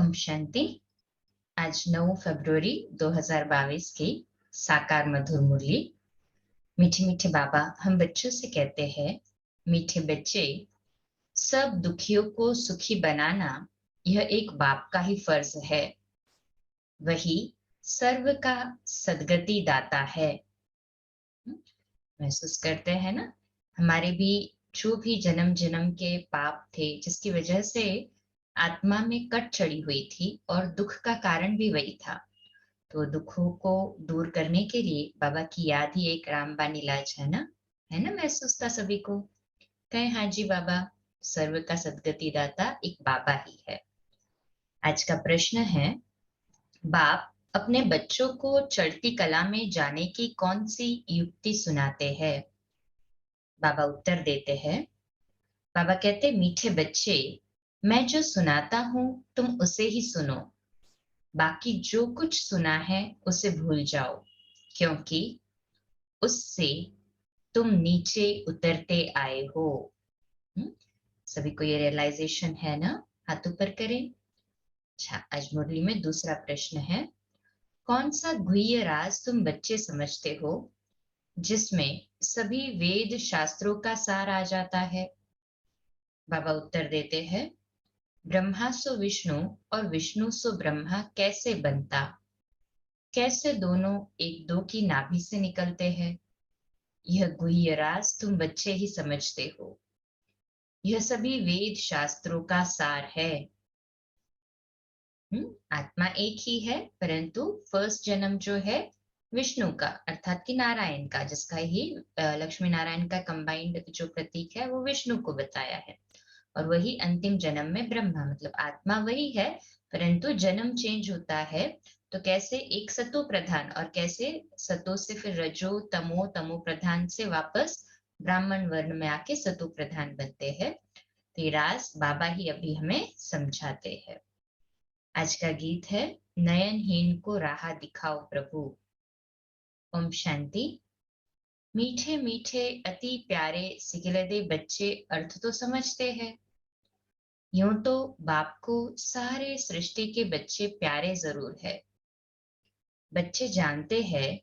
ओम शांति। आज 9 फरवरी 2022 की साकार मधुर मुरली। मीठे मीठे बाबा हम बच्चों से कहते हैं, मीठे बच्चे, सब दुखियों को सुखी बनाना यह एक बाप का ही फर्ज है। वही सर्व का सद्गति दाता है। महसूस करते हैं ना, हमारे भी जो भी जन्म जन्म के पाप थे जिसकी वजह से आत्मा में कट चढ़ी हुई थी और दुख का कारण भी वही था। तो दुखों को दूर करने के लिए बाबा की याद ही एक रामबाण इलाज है ना, महसूस था सभी को। कहे हाँ जी बाबा, सर्व का सद्गति दाता एक बाबा ही है। आज का प्रश्न है, बाप अपने बच्चों को चढ़ती कला में जाने की कौन सी युक्ति सुनाते हैं? बाबा उत्तर देते हैं। बाबा कहते, मीठे बच्चे, मैं जो सुनाता हूं तुम उसे ही सुनो। बाकी जो कुछ सुना है उसे भूल जाओ, क्योंकि उससे तुम नीचे उतरते आए हो। सभी को ये रियलाइजेशन है ना? हाथ ऊपर करें। अच्छा, आज मुरली में दूसरा प्रश्न है, कौन सा गुह्य राज तुम बच्चे समझते हो जिसमें सभी वेद शास्त्रों का सार आ जाता है? बाबा उत्तर देते हैं, ब्रह्मा सो विष्णु और विष्णु सो ब्रह्मा कैसे बनता? कैसे दोनों एक दो की नाभि से निकलते हैं? यह गुह्य राज तुम बच्चे ही समझते हो। यह सभी वेद शास्त्रों का सार है। आत्मा एक ही है, परंतु फर्स्ट जन्म जो है विष्णु का, अर्थात कि नारायण का, जिसका ही लक्ष्मी नारायण का कंबाइंड जो प्रतीक है वो विष्णु को बताया है। और वही अंतिम जन्म में ब्रह्मा, मतलब आत्मा वही है, परंतु जन्म चेंज होता है। तो कैसे एक सतो प्रधान और कैसे सतो से फिर रजो तमो, तमो प्रधान से वापस ब्राह्मण वर्ण में आके सतो प्रधान बनते हैं। तो ये राज बाबा ही अभी हमें समझाते हैं। आज का गीत है, नयनहीन को राह दिखाओ प्रभु। ओम शांति। मीठे मीठे अति प्यारे सिगिलदे बच्चे अर्थ तो समझते हैं। यूं तो बाप को सारे सृष्टि के बच्चे प्यारे जरूर है। बच्चे जानते हैं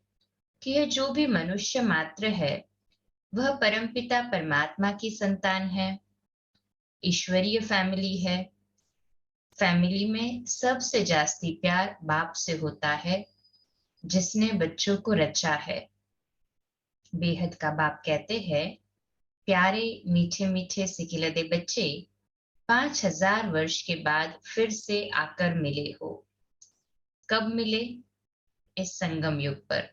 कि यह जो भी मनुष्य मात्र है वह परमपिता परमात्मा की संतान है, ईश्वरीय फैमिली है। फैमिली में सबसे जास्ती प्यार बाप से होता है जिसने बच्चों को रचा है। बेहद का बाप कहते हैं, प्यारे मीठे मीठे सिकिलदे बच्चे, 5000 वर्ष के बाद फिर से आकर मिले हो। कब मिले? इस संगम युग पर,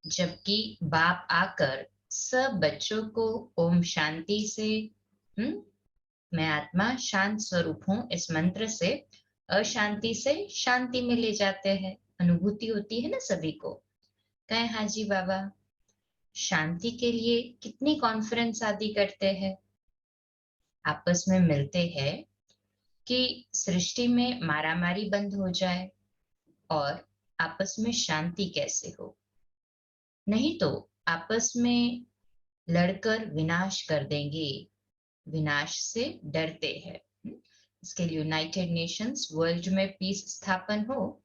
जबकि बाप आकर सब बच्चों को ओम शांति से, मैं आत्मा शांत स्वरूप हूं, इस मंत्र से अशांति से शांति में ले जाते हैं। अनुभूति होती है ना सभी को। कहे हाँ जी बाबा, शांति के लिए कितनी कॉन्फ्रेंस आदि करते हैं, आपस में मिलते हैं कि सृष्टि में मारामारी बंद हो जाए और आपस में शांति कैसे हो। नहीं तो आपस में लड़कर विनाश कर देंगे, विनाश से डरते हैं। इसके लिए यूनाइटेड नेशंस वर्ल्ड में पीस स्थापन हो,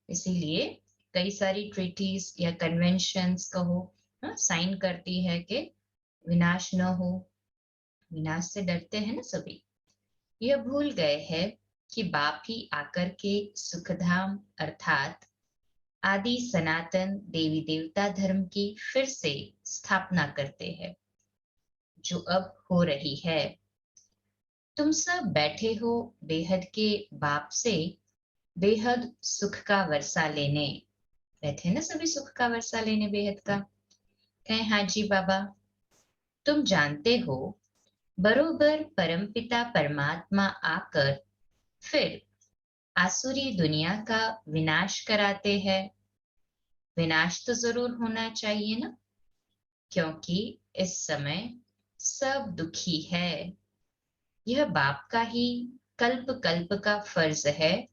इसीलिए कई सारी ट्रीटीज या कन्वेंशंस कहो, साइन करती है कि विनाश न हो। विनाश से डरते हैं ना सभी। यह भूल गए हैं कि बाप ही आकर के सुखधाम अर्थात आदि सनातन देवी देवता धर्म की फिर से स्थापना करते हैं, जो अब हो रही है। तुम सब बैठे हो बेहद के बाप से बेहद सुख का वर्षा लेने। बैठे ना सभी सुख का वर्षा लेने बेहद का। कहें हाँ जी बाबा, तुम जानते हो बरोबर परमपिता परमात्मा आकर फिर आसुरी दुनिया का विनाश कराते हैं। विनाश तो जरूर होना चाहिए ना, क्योंकि इस समय सब दुखी है। यह बाप का ही कल्प कल्प का फर्ज है,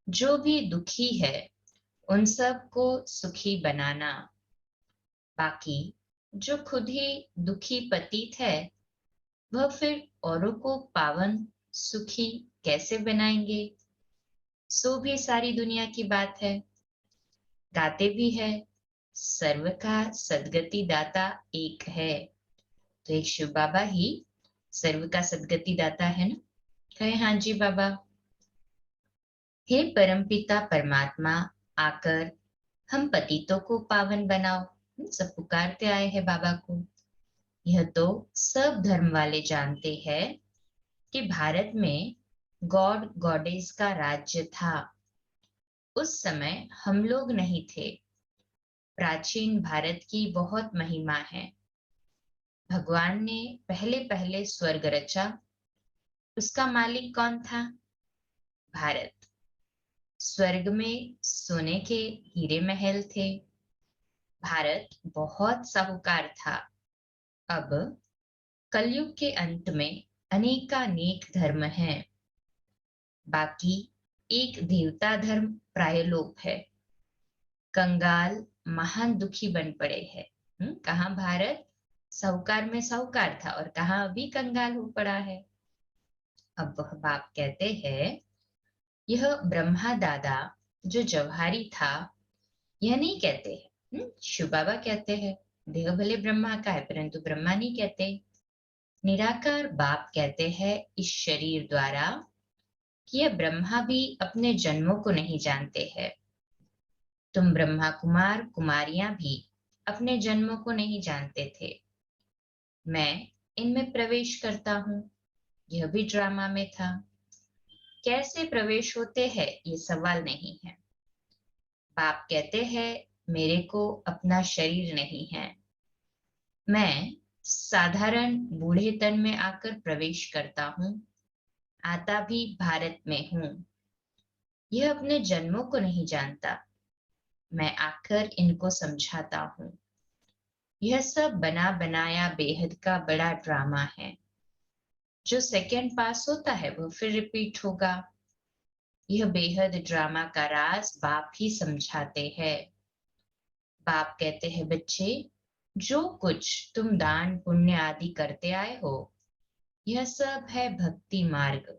जो भी दुखी है उन सब को सुखी बनाना। बाकी जो खुद ही दुखी पतित है वह फिर औरों को पावन सुखी कैसे बनाएंगे? सो भी सारी दुनिया की बात है। गाते भी है, सर्व का सद्गति दाता एक है। तो एक शिव बाबा ही सर्व का सद्गति दाता है ना। कहे हाँ जी बाबा। हे परमपिता परमात्मा, आकर हम पतितों को पावन बनाओ। सब पुकारते आए हैं बाबा को। यह तो सब धर्म वाले जानते हैं कि भारत में गॉड गॉडेस का राज्य था। उस समय हम लोग नहीं थे। प्राचीन भारत की बहुत महिमा है। भगवान ने पहले पहले स्वर्ग रचा। उसका मालिक कौन था? भारत। स्वर्ग में सोने के हीरे महल थे। भारत बहुत साहूकार था। अब कलयुग के अंत में अनेकानेक धर्म हैं। बाकी एक देवता धर्म प्रायलोप है। कंगाल महान दुखी बन पड़े हैं। कहाँ भारत साहूकार में साहूकार था और कहाँ अभी कंगाल हो पड़ा है। अब वह बाप कहते हैं, यह ब्रह्मा दादा जो जौहरी था, यह नहीं कहते हैं। शिव बाबा कहते हैं, देह भले ब्रह्मा का है परंतु ब्रह्मा नहीं कहते। निराकार बाप कहते हैं इस शरीर द्वारा कि यह ब्रह्मा भी अपने जन्मों को नहीं जानते हैं। तुम ब्रह्मा कुमार कुमारियां भी अपने जन्मों को नहीं जानते थे। मैं इनमें प्रवेश करता हूँ। यह भी ड्रामा में था। कैसे प्रवेश होते हैं ये सवाल नहीं है। बाप कहते हैं, मेरे को अपना शरीर नहीं है। मैं साधारण बूढ़े तन में आकर प्रवेश करता हूँ। आता भी भारत में हूँ। यह अपने जन्मों को नहीं जानता। मैं आकर इनको समझाता हूँ। यह सब बना बनाया बेहद का बड़ा ड्रामा है। जो सेकंड पास होता है वो फिर रिपीट होगा। यह बेहद ड्रामा का राज बाप ही समझाते हैं। बाप कहते हैं, बच्चे जो कुछ तुम दान पुण्य आदि करते आए हो, यह सब है भक्ति मार्ग।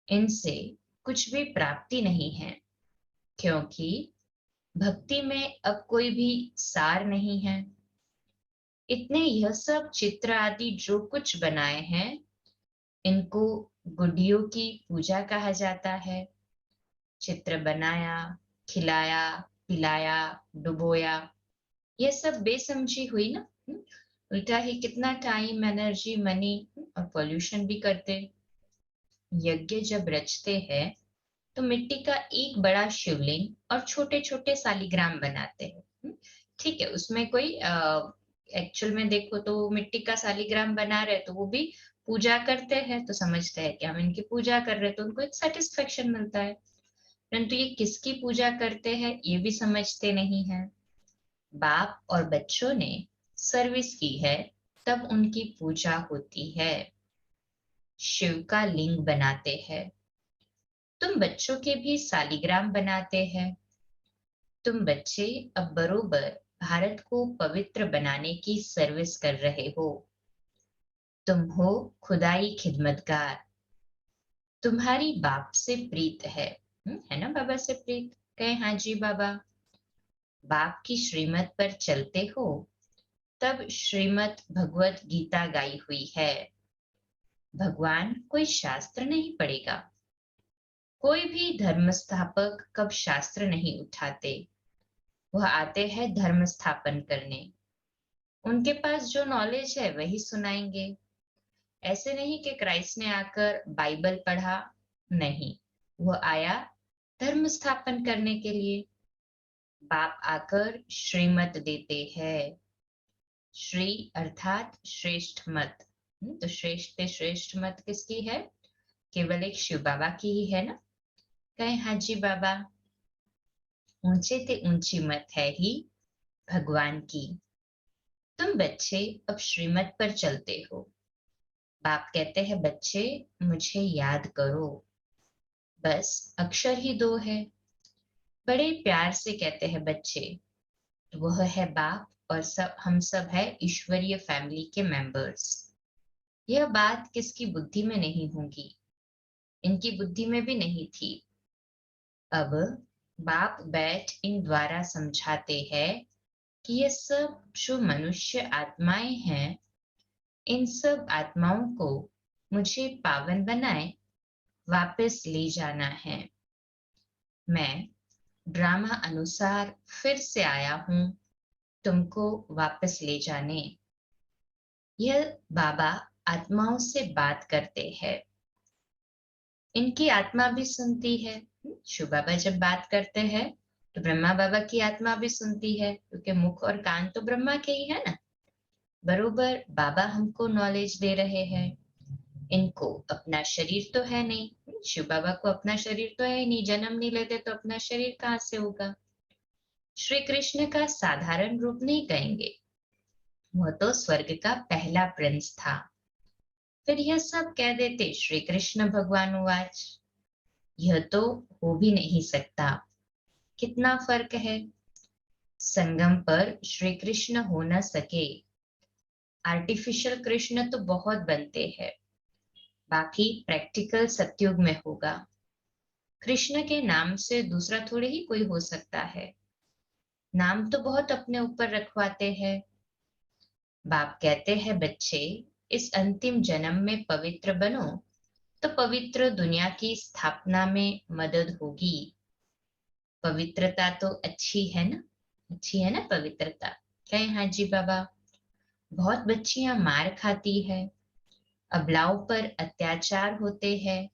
इनसे कुछ भी प्राप्ति नहीं है, क्योंकि भक्ति में अब कोई भी सार नहीं है। इतने यह सब चित्र आदि जो कुछ बनाए हैं, इनको गुड्डियों की पूजा कहा जाता है। चित्र बनाया, खिलाया, पिलाया, डुबोया, ये सब बेसमझी हुई ना। उल्टा ही कितना टाइम एनर्जी मनी और पॉल्यूशन भी करते। यज्ञ जब रचते हैं तो मिट्टी का एक बड़ा शिवलिंग और छोटे छोटे सालिग्राम बनाते हैं। ठीक है, उसमें कोई एक्चुअल में देखो तो मिट्टी का सालिग्राम बना रहे तो वो भी पूजा करते हैं, तो समझते हैं कि हम इनकी पूजा कर रहे हैं, तो उनको एक सेटिस्फेक्शन मिलता है। परंतु ये किसकी पूजा करते हैं ये भी समझते नहीं है। बाप और बच्चों ने सर्विस की है, तब उनकी पूजा होती है। शिव का लिंग बनाते हैं। तुम बच्चों के भी सालिग्राम बनाते हैं। तुम बच्चे अब बरोबर भारत को पवित्र बनाने की सर्विस कर रहे हो। तुम हो खुदाई खिदमतगार। तुम्हारी बाप से प्रीत है ना बाबा से प्रीत? कहे हाँ जी बाबा। बाप की श्रीमत पर चलते हो, तब श्रीमत भगवत गीता गाई हुई है। भगवान कोई शास्त्र नहीं पढ़ेगा। कोई भी धर्म स्थापक कब शास्त्र नहीं उठाते। वह आते हैं धर्म स्थापन करने। उनके पास जो नॉलेज है वही सुनाएंगे। ऐसे नहीं कि क्राइस्ट ने आकर बाइबल पढ़ा, नहीं, वह आया धर्म स्थापन करने के लिए। बाप आकर श्रीमत देते हैं। श्री अर्थात श्रेष्ठ मत। तो श्रेष्ठ पे श्रेष्ठ मत किसकी है? केवल एक शिव बाबा की ही है ना। कहे हाँ जी बाबा। ऊंचे ते ऊंची मत है ही भगवान की। तुम बच्चे अब श्रीमत पर चलते हो। बाप कहते हैं, बच्चे मुझे याद करो। बस अक्षर ही दो है। बड़े प्यार से कहते हैं बच्चे। वह है बाप और सब हम सब है ईश्वरीय फैमिली के मेंबर्स। यह बात किसकी बुद्धि में नहीं होगी, इनकी बुद्धि में भी नहीं थी। अब बाप बैठ इन द्वारा समझाते हैं कि ये सब जो मनुष्य आत्माएं हैं, इन सब आत्माओं को मुझे पावन बनाए वापस ले जाना है। मैं ड्रामा अनुसार फिर से आया हूं तुमको वापस ले जाने। यह बाबा आत्माओं से बात करते हैं, इनकी आत्मा भी सुनती है। शिव बाबा जब बात करते हैं तो ब्रह्मा बाबा की आत्मा भी सुनती है, क्योंकि मुख और कान तो ब्रह्मा के ही है ना। बरोबर बाबा हमको नॉलेज दे रहे हैं। इनको अपना शरीर तो है नहीं, शिव बाबा को अपना शरीर तो है ही नहीं, जन्म नहीं लेते तो अपना शरीर कहाँ से होगा। श्री कृष्ण का साधारण रूप नहीं कहेंगे, वह तो स्वर्ग का पहला प्रिंस था। फिर यह सब कह देते श्री कृष्ण भगवान उवाच, यह तो हो भी नहीं सकता। कितना फर्क है। संगम पर श्री कृष्ण हो न सके, आर्टिफिशियल कृष्ण तो बहुत बनते हैं, बाकी प्रैक्टिकल सतयुग में होगा। कृष्ण के नाम से दूसरा थोड़े ही कोई हो सकता है। नाम तो बहुत अपने ऊपर रखवाते हैं। बाप कहते हैं बच्चे, इस अंतिम जन्म में पवित्र बनो तो पवित्र दुनिया की स्थापना में मदद होगी। पवित्रता तो अच्छी है ना, अच्छी है ना पवित्रता। कहें हाँ जी बाबा। बहुत बच्चियां मार खाती है, अबलाओं पर अत्याचार होते हैं।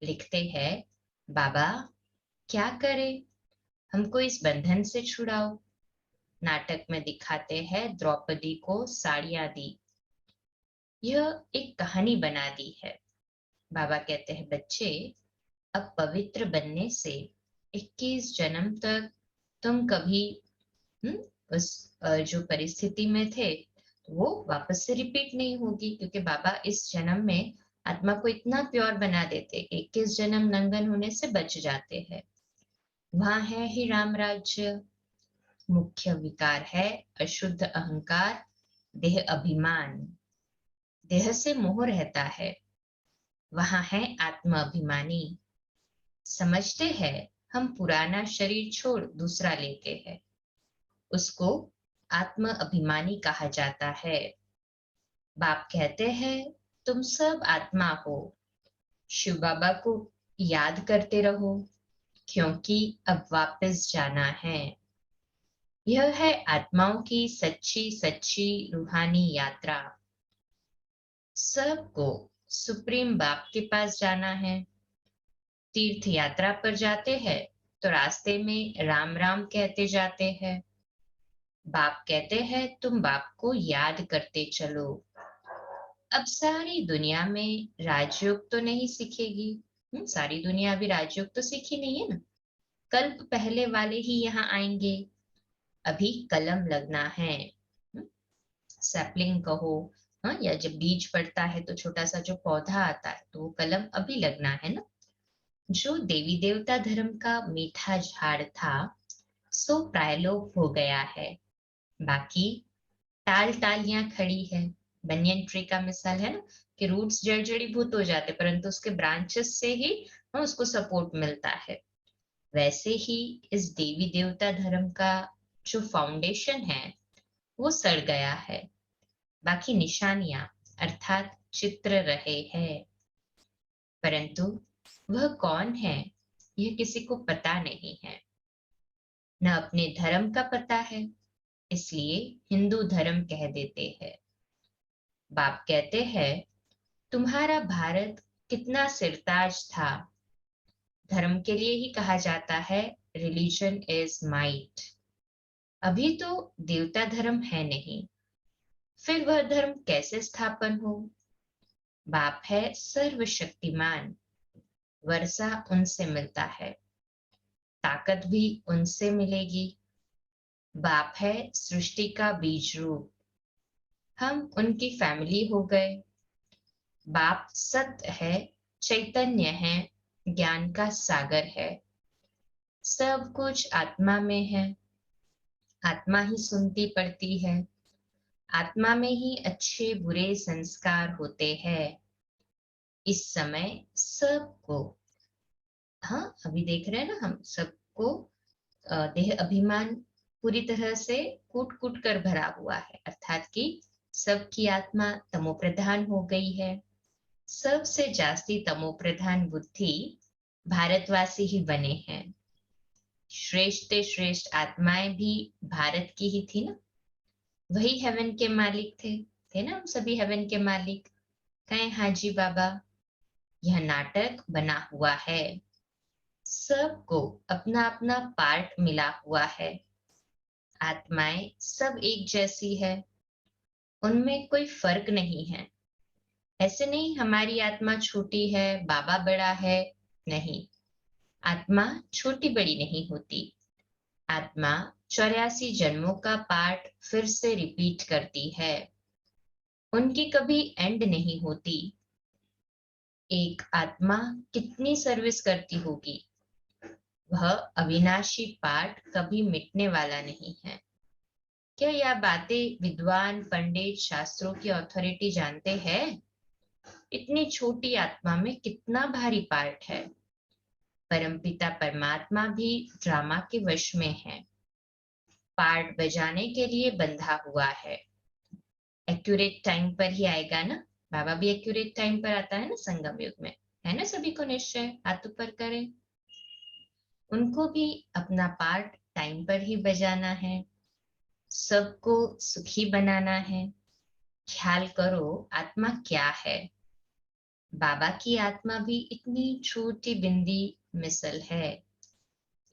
लिखते हैं बाबा क्या करे, हमको इस बंधन से छुड़ाओ। नाटक में दिखाते हैं द्रौपदी को साड़ियां दी, यह एक कहानी बना दी है। बाबा कहते हैं बच्चे, अब पवित्र बनने से 21 जन्म तक तुम कभी हम्म, उस जो परिस्थिति में थे वो वापस से रिपीट नहीं होगी, क्योंकि बाबा इस जन्म में आत्मा को इतना प्योर बना देते कि 21 जन्म नंगन होने से बच जाते हैं। वहां है ही राम राज्य। मुख्य विकार है अशुद्ध अहंकार, देह अभिमान, देह से मोह रहता है। वहां है आत्म अभिमानी, समझते हैं हम पुराना शरीर छोड़ दूसरा लेके है, उसको आत्म अभिमानी कहा जाता है। बाप कहते हैं तुम सब आत्मा हो, शिव बाबा को याद करते रहो, क्योंकि अब वापस जाना है। यह है आत्माओं की सच्ची सच्ची रूहानी यात्रा। सबको सुप्रीम बाप के पास जाना है। तीर्थ यात्रा पर जाते हैं तो रास्ते में राम राम कहते जाते हैं। बाप कहते हैं तुम बाप को याद करते चलो। अब सारी दुनिया में राजयोग तो नहीं सीखेगी। सारी दुनिया अभी राजयोग तो सीखी नहीं है ना। कल्प पहले वाले ही यहाँ आएंगे। अभी कलम लगना है, सैपलिंग कहो, हाँ, या जब बीज पड़ता है तो छोटा सा जो पौधा आता है तो वो कलम अभी लगना है ना। जो देवी देवता धर्म का मीठा झाड़ था सो प्रायलोप हो गया है, बाकी टाल टालियां खड़ी है। बनियन ट्री का मिसाल है ना, कि रूट्स जड़ जड़ीभूत हो जाते परंतु उसके ब्रांचेस से ही उसको सपोर्ट मिलता है। वैसे ही इस देवी देवता धर्म का जो फाउंडेशन है वो सड़ गया है, बाकी निशानियां अर्थात चित्र रहे हैं, परंतु वह कौन है यह किसी को पता नहीं है। न अपने धर्म का पता है, इसलिए हिंदू धर्म कह देते हैं। बाप कहते हैं तुम्हारा भारत कितना सिरताज था। धर्म के लिए ही कहा जाता है रिलीजन इज माइट। अभी तो देवता धर्म है नहीं, फिर वह धर्म कैसे स्थापन हो। बाप है सर्वशक्तिमान, वर्षा उनसे मिलता है, ताकत भी उनसे मिलेगी। बाप है सृष्टि का बीज रूप, हम उनकी फैमिली हो गए। बाप सत्य है, चैतन्य है, ज्ञान का सागर है। सब कुछ आत्मा में है, आत्मा ही सुनती पड़ती है, आत्मा में ही अच्छे बुरे संस्कार होते हैं। इस समय सबको हाँ, अभी देख रहे हैं ना हम सबको देह अभिमान पूरी तरह से कूट कूट कर भरा हुआ है, अर्थात कि सबकी आत्मा तमोप्रधान हो गई है। सबसे जास्ती तमोप्रधान बुद्धि भारतवासी ही बने हैं। श्रेष्ठ श्रेष्ठ आत्माएं भी भारत की ही थी ना, वही हेवन के मालिक थे ना, हम सभी हेवन के मालिक। कहें हाजी बाबा, यह नाटक बना हुआ है, सबको अपना अपना पार्ट मिला हुआ है। आत्माएं सब एक जैसी है, उनमें कोई फर्क नहीं है। ऐसे नहीं हमारी आत्मा छोटी है, बाबा बड़ा है, नहीं, आत्मा छोटी बड़ी नहीं होती। आत्मा 84 जन्मों का पार्ट फिर से रिपीट करती है, उनकी कभी एंड नहीं होती। एक आत्मा कितनी सर्विस करती होगी, वह अविनाशी पार्ट कभी मिटने वाला नहीं है। क्या यह बातें विद्वान पंडित शास्त्रों की अथॉरिटी जानते हैं? इतनी छोटी आत्मा में कितना भारी पार्ट है। परमपिता परमात्मा भी ड्रामा के वश में है, पार्ट बजाने के लिए बंधा हुआ है। एक्यूरेट टाइम पर ही आएगा ना, बाबा भी एक्यूरेट टाइम पर आता है ना संगम युग में, है ना, सभी को निश्चय, हाथ ऊपर करें। उनको भी अपना पार्ट टाइम पर ही बजाना है, सबको सुखी बनाना है। ख्याल करो आत्मा क्या है। बाबा की आत्मा भी इतनी छोटी बिंदी मिसल है।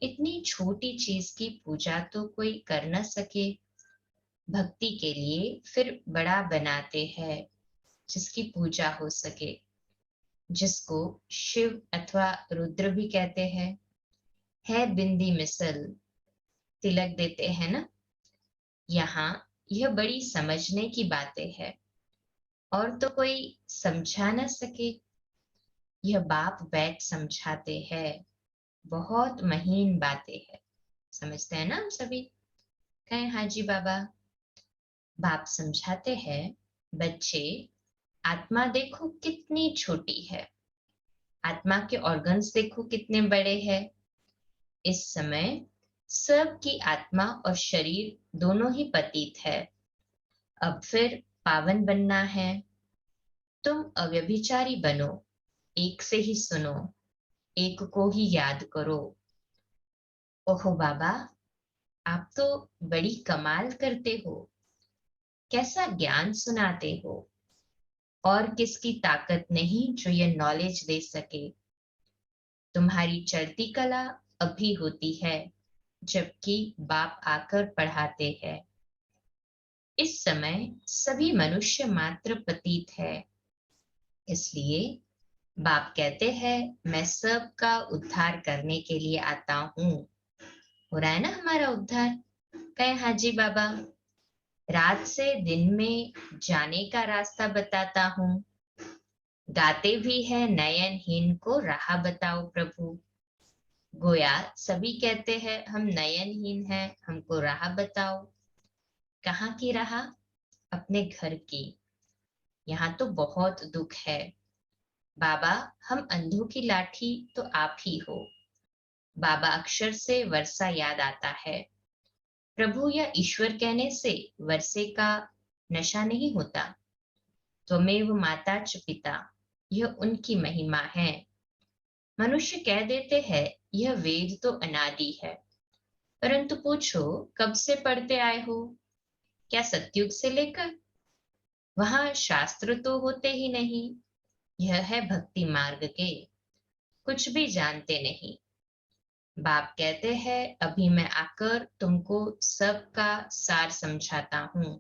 इतनी छोटी चीज की पूजा तो कोई कर न सके, भक्ति के लिए फिर बड़ा बनाते हैं जिसकी पूजा हो सके, जिसको शिव अथवा रुद्र भी कहते हैं। है बिंदी मिसल, तिलक देते हैं ना। यहाँ यह बड़ी समझने की बातें है, और तो कोई समझा न सके। यह बाप बैठ समझाते हैं, बहुत महीन बातें है। समझते हैं ना हम सभी? कहें हाजी बाबा। बाप समझाते हैं, बच्चे आत्मा देखो कितनी छोटी है, आत्मा के ऑर्गन्स देखो कितने बड़े हैं। इस समय सबकी आत्मा और शरीर दोनों ही पतित है। अब फिर पावन बनना है। तुम अव्यभिचारी बनो, एक से ही सुनो, एक को ही याद करो। ओहो बाबा, आप तो बड़ी कमाल करते हो, कैसा ज्ञान सुनाते हो। और किसकी ताकत नहीं जो ये नॉलेज दे सके। तुम्हारी चढ़ती कला अभी होती है, जबकि बाप आकर पढ़ाते हैं। इस समय सभी मनुष्य मात्र पतित है, इसलिए बाप कहते हैं मैं सबका उद्धार करने के लिए आता हूँ। हो रहा है ना हमारा उद्धार? कहे हाजी बाबा, रात से दिन में जाने का रास्ता बताता हूँ। गाते भी है नयनहीन को राह बताओ प्रभु। गोया सभी कहते हैं हम नयनहीन हैं, हमको राह बताओ। कहाँ की राह? अपने घर की। यहाँ तो बहुत दुख है बाबा, हम अंधों की लाठी तो आप ही हो। बाबा अक्षर से वर्षा याद आता है। प्रभु या ईश्वर कहने से वर्षे का नशा नहीं होता। त्वमेव माता च पिता, यह उनकी महिमा है। मनुष्य कह देते हैं यह वेद तो अनादि है, परंतु पूछो कब से पढ़ते आए हो? क्या सतयुग से लेकर? वहां शास्त्र तो होते ही नहीं। यह है भक्ति मार्ग के, कुछ भी जानते नहीं। बाप कहते हैं अभी मैं आकर तुमको सबका सार समझाता हूँ।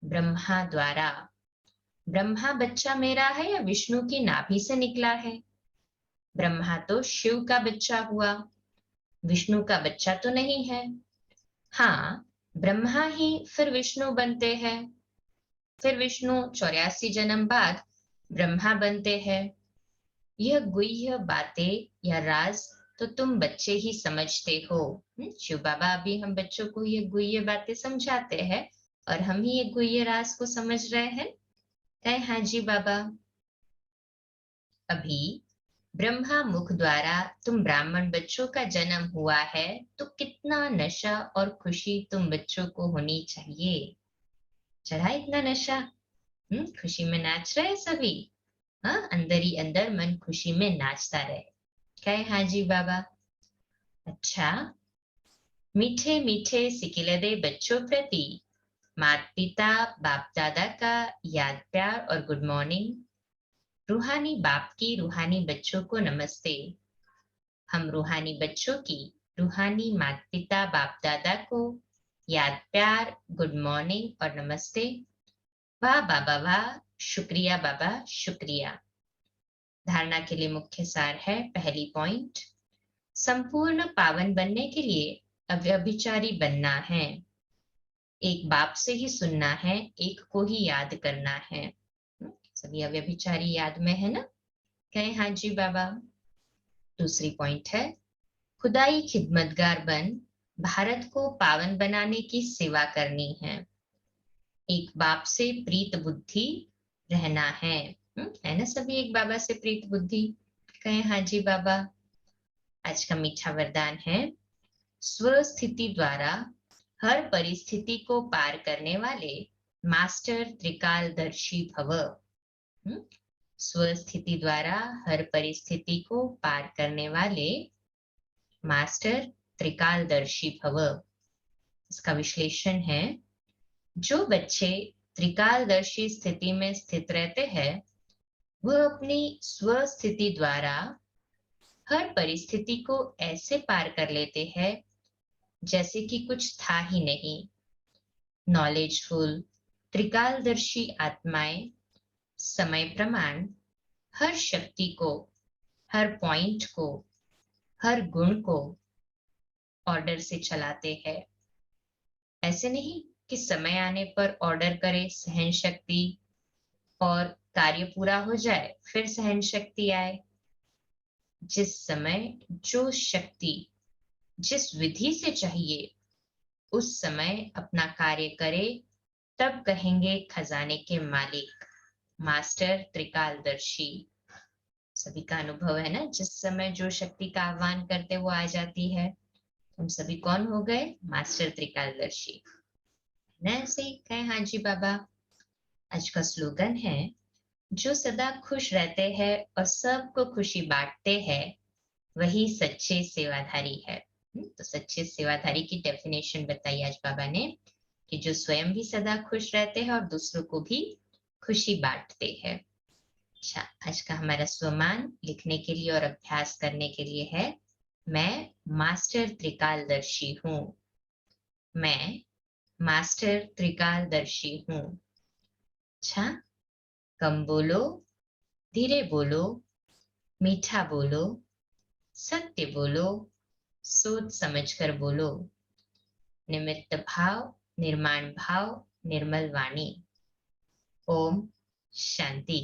ब्रह्मा द्वारा। ब्रह्मा बच्चा मेरा है या विष्णु की नाभि से निकला है? ब्रह्मा तो शिव का बच्चा हुआ, विष्णु का बच्चा तो नहीं है। हाँ, ब्रह्मा ही फिर विष्णु बनते हैं, फिर विष्णु 84 जन्म बाद ब्रह्मा बनते हैं। यह गुह्य बातें या राज तो तुम बच्चे ही समझते हो। शिव बाबा अभी हम बच्चों को ये गुह्य बातें समझाते हैं, और हम ही ये गुह्य राज को समझ रहे हैं। कहे हाँ जी बाबा। अभी ब्रह्मा मुख द्वारा तुम ब्राह्मण बच्चों का जन्म हुआ है, तो कितना नशा और खुशी तुम बच्चों को होनी चाहिए। चढ़ा इतना नशा। खुशी में नाच रहे सभी। हाँ, अंदर ही अंदर मन खुशी में नाचता रहे। कहे हाँ जी बाबा। अच्छा, मीठे मीठे सिकिलदे बच्चों प्रति माता पिता बाप दादा का याद प्यार और गुड मॉर्निंग। रूहानी बाप की रूहानी बच्चों को नमस्ते। हम रूहानी बच्चों की रूहानी माता पिता बाप दादा को याद प्यार गुड मॉर्निंग और नमस्ते। वाह बाबा वाह, शुक्रिया बाबा शुक्रिया। धारणा के लिए मुख्य सार है, पहली पॉइंट, संपूर्ण पावन बनने के लिए अव्यभिचारी बनना है। एक बाप से ही सुनना है, एक को ही याद करना है। सभी अव्यभिचारी याद में है ना। कहे हाँ जी बाबा। दूसरी पॉइंट है, खुदाई खिदमतगार बन भारत को पावन बनाने की सेवा करनी है। एक बाप से प्रीत बुद्धि रहना है ना सभी, एक बाबा से प्रीत बुद्धि। कहे हाँ जी बाबा। आज का मीठा वरदान है, स्वस्थिति द्वारा हर परिस्थिति को पार करने वाले मास्टर त्रिकालदर्शी भव। स्वस्थिति द्वारा हर परिस्थिति को पार करने वाले मास्टर त्रिकालदर्शी भव। इसका विश्लेषण है, जो बच्चे त्रिकालदर्शी स्थिति में स्थित रहते हैं, वह अपनी स्वस्थिति द्वारा हर परिस्थिति को ऐसे पार कर लेते हैं जैसे कि कुछ था ही नहीं। नॉलेजफुल त्रिकालदर्शी आत्माएं समय प्रमाण हर शक्ति को, हर पॉइंट को, हर गुण को ऑर्डर से चलाते हैं। ऐसे नहीं कि समय आने पर ऑर्डर करे सहन शक्ति और कार्य पूरा हो जाए फिर सहन शक्ति आए। जिस समय जो शक्ति जिस विधि से चाहिए उस समय अपना कार्य करे, तब कहेंगे खजाने के मालिक मास्टर त्रिकालदर्शी। सभी का अनुभव है ना, जिस समय जो शक्ति का आह्वान करते वो आ जाती है। हम सभी कौन हो गए, मास्टर त्रिकालदर्शी। न ऐसे ही कहे हाँ जी बाबा। आज का स्लोगन है, जो सदा खुश रहते हैं और सबको खुशी बांटते हैं, वही सच्चे सेवाधारी है। तो सच्चे सेवाधारी की डेफिनेशन बताई आज बाबा ने, कि जो स्वयं भी सदा खुश रहते हैं और दूसरों को भी खुशी बांटते हैं। अच्छा, आज का हमारा स्वमान लिखने के लिए और अभ्यास करने के लिए है, मैं मास्टर त्रिकालदर्शी हूँ। मैं मास्टर त्रिकालदर्शी हूँ। अच्छा, कम बोलो, धीरे बोलो, मीठा बोलो, सत्य बोलो, सोच समझ कर बोलो। निमित्त भाव, निर्माण भाव, निर्मल वाणी। ओम शांति।